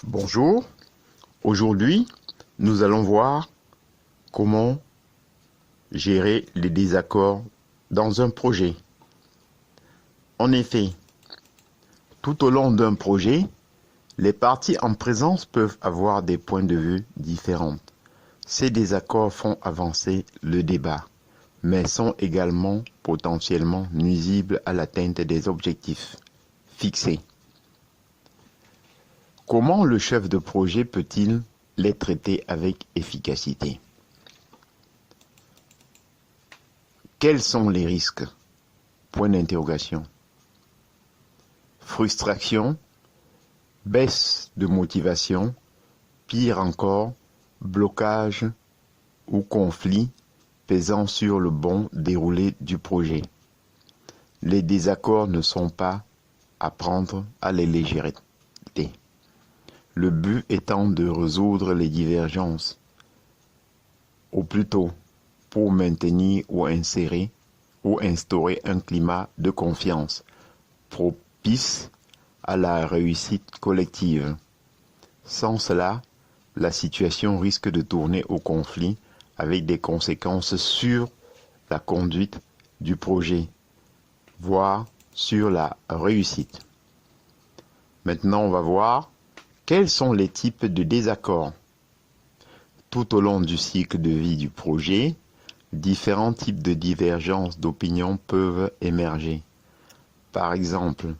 Bonjour, aujourd'hui nous allons voir comment gérer les désaccords dans un projet. En effet, tout au long d'un projet, les parties en présence peuvent avoir des points de vue différents. Ces désaccords font avancer le débat, mais sont également potentiellement nuisibles à l'atteinte des objectifs fixés. Comment le chef de projet peut-il les traiter avec efficacité? Quels sont les risques? Point d'interrogation. Frustration, baisse de motivation, pire encore, blocage ou conflit pesant sur le bon déroulé du projet. Les désaccords ne sont pas à prendre à la légèreté. Le but étant de résoudre les divergences, ou plutôt pour maintenir ou instaurer un climat de confiance propice à la réussite collective. Sans cela, la situation risque de tourner au conflit avec des conséquences sur la conduite du projet, voire sur la réussite. Maintenant, on va voir quels sont les types de désaccords. Tout au long du cycle de vie du projet, différents types de divergences d'opinion peuvent émerger. Par exemple,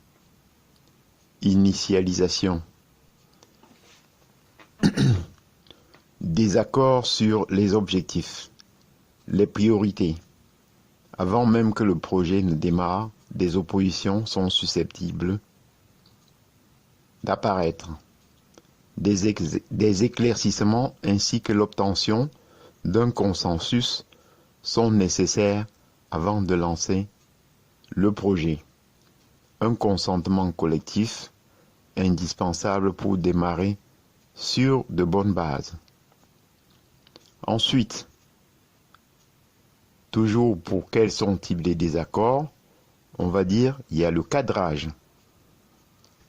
initialisation, désaccord sur les objectifs, les priorités. Avant même que le projet ne démarre, des oppositions sont susceptibles d'apparaître. Des éclaircissements ainsi que l'obtention d'un consensus sont nécessaires avant de lancer le projet. Un consentement collectif indispensable pour démarrer sur de bonnes bases. Ensuite, toujours pour quels sont types de désaccords, on va dire il y a le cadrage.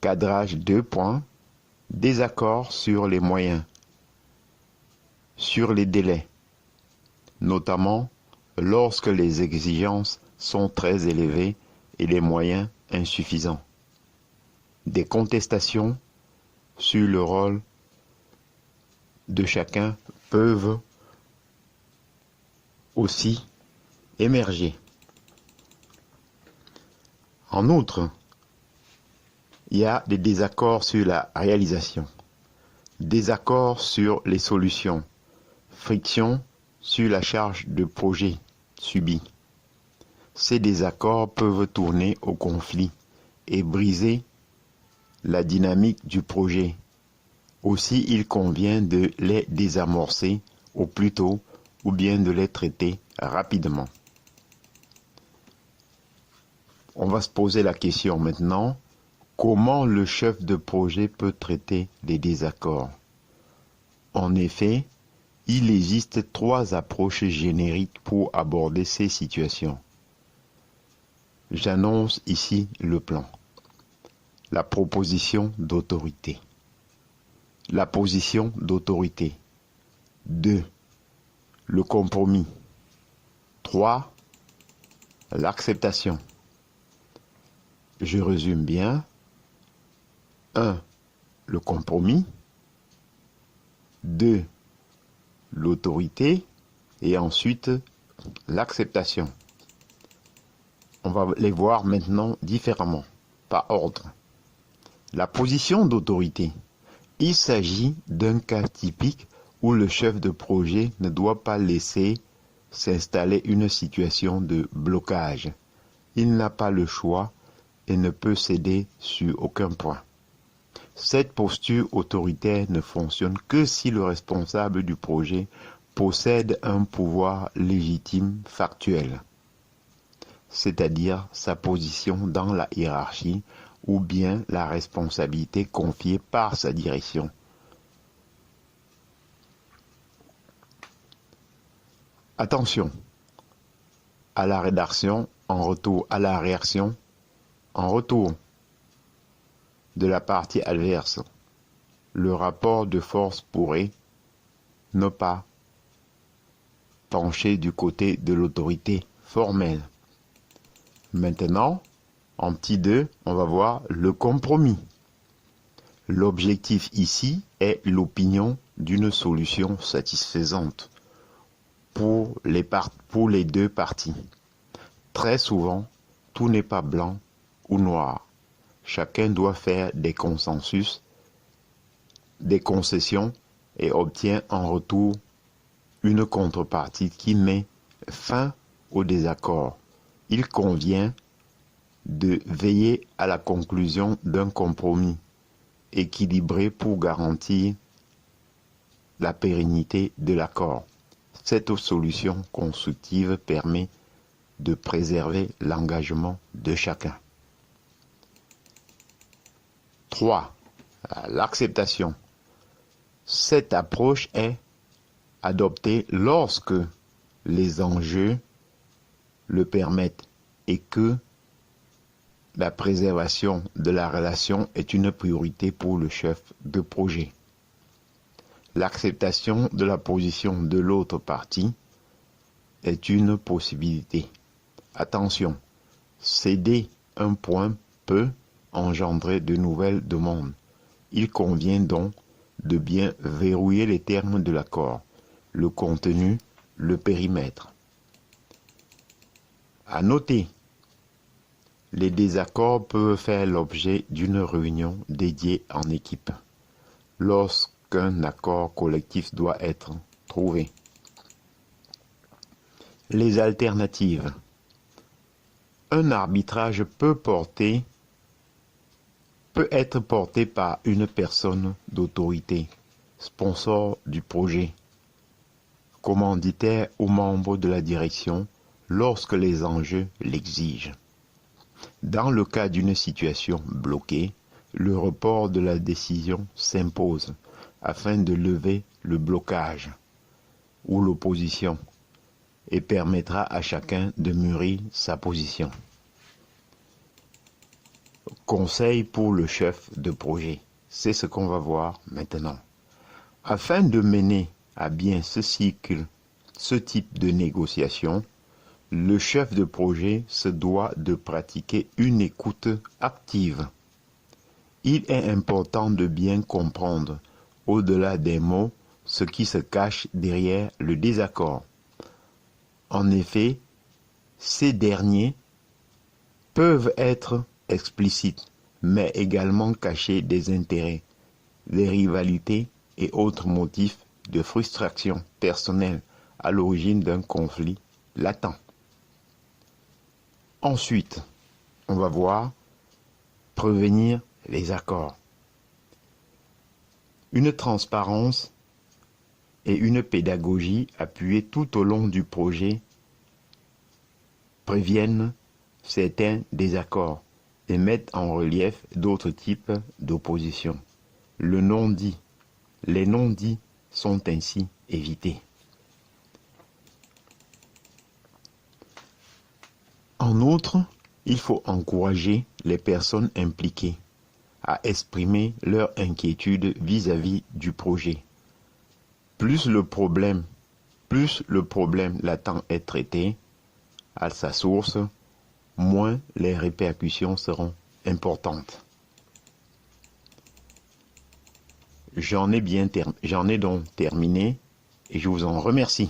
Cadrage 2 points. Désaccord sur les moyens, sur les délais, notamment lorsque les exigences sont très élevées et les moyens insuffisants. Des contestations sur le rôle de chacun peuvent aussi émerger. En outre, il y a des désaccords sur la réalisation, désaccords sur les solutions, friction sur la charge de projet subie. Ces désaccords peuvent tourner au conflit et briser la dynamique du projet. Aussi, il convient de les désamorcer au plus tôt ou bien de les traiter rapidement. On va se poser la question maintenant. Comment le chef de projet peut traiter les désaccords? En effet, il existe 3 approches génériques pour aborder ces situations. J'annonce ici le plan. La proposition d'autorité. La position d'autorité. 2. Le compromis. 3. L'acceptation. Je résume bien. 1. Le compromis. 2. L'autorité. Et ensuite, l'acceptation. On va les voir maintenant différemment, par ordre. La position d'autorité. Il s'agit d'un cas typique où le chef de projet ne doit pas laisser s'installer une situation de blocage. Il n'a pas le choix et ne peut céder sur aucun point. Cette posture autoritaire ne fonctionne que si le responsable du projet possède un pouvoir légitime factuel, c'est-à-dire sa position dans la hiérarchie ou bien la responsabilité confiée par sa direction. Attention à la réaction en retour de la partie adverse. le rapport de force pourrait ne pas pencher du côté de l'autorité formelle. Maintenant, en petit 2, on va voir le compromis. L'objectif ici est l'opinion d'une solution satisfaisante pour les deux parties. Très souvent, tout n'est pas blanc ou noir. Chacun doit faire des consensus, des concessions et obtient en retour une contrepartie qui met fin au désaccord. Il convient de veiller à la conclusion d'un compromis équilibré pour garantir la pérennité de l'accord. Cette solution constructive permet de préserver l'engagement de chacun. 3. L'acceptation. Cette approche est adoptée lorsque les enjeux le permettent et que la préservation de la relation est une priorité pour le chef de projet. L'acceptation de la position de l'autre partie est une possibilité. Attention, céder un point peut engendrer de nouvelles demandes. Il convient donc de bien verrouiller les termes de l'accord, le contenu, le périmètre. À noter, les désaccords peuvent faire l'objet d'une réunion dédiée en équipe lorsqu'un accord collectif doit être trouvé. Les alternatives. Un arbitrage peut être porté par une personne d'autorité, sponsor du projet, commanditaire ou membre de la direction lorsque les enjeux l'exigent. Dans le cas d'une situation bloquée, le report de la décision s'impose afin de lever le blocage ou l'opposition et permettra à chacun de mûrir sa position. Conseil pour le chef de projet, c'est ce qu'on va voir maintenant. Afin de mener à bien ce cycle, ce type de négociation, le chef de projet se doit de pratiquer une écoute active. Il est important de bien comprendre, au-delà des mots, ce qui se cache derrière le désaccord. En effet, ces derniers peuvent être explicites, mais également cacher des intérêts, des rivalités et autres motifs de frustration personnelle à l'origine d'un conflit latent. Ensuite, on va voir prévenir les accords. Une transparence et une pédagogie appuyée tout au long du projet préviennent certains désaccords et mettent en relief d'autres types d'opposition. Les non-dits sont ainsi évités. En outre, il faut encourager les personnes impliquées à exprimer leur inquiétude vis-à-vis du projet. Plus le problème latent est traité à sa source, moins les répercussions seront importantes. J'en ai donc terminé et je vous en remercie.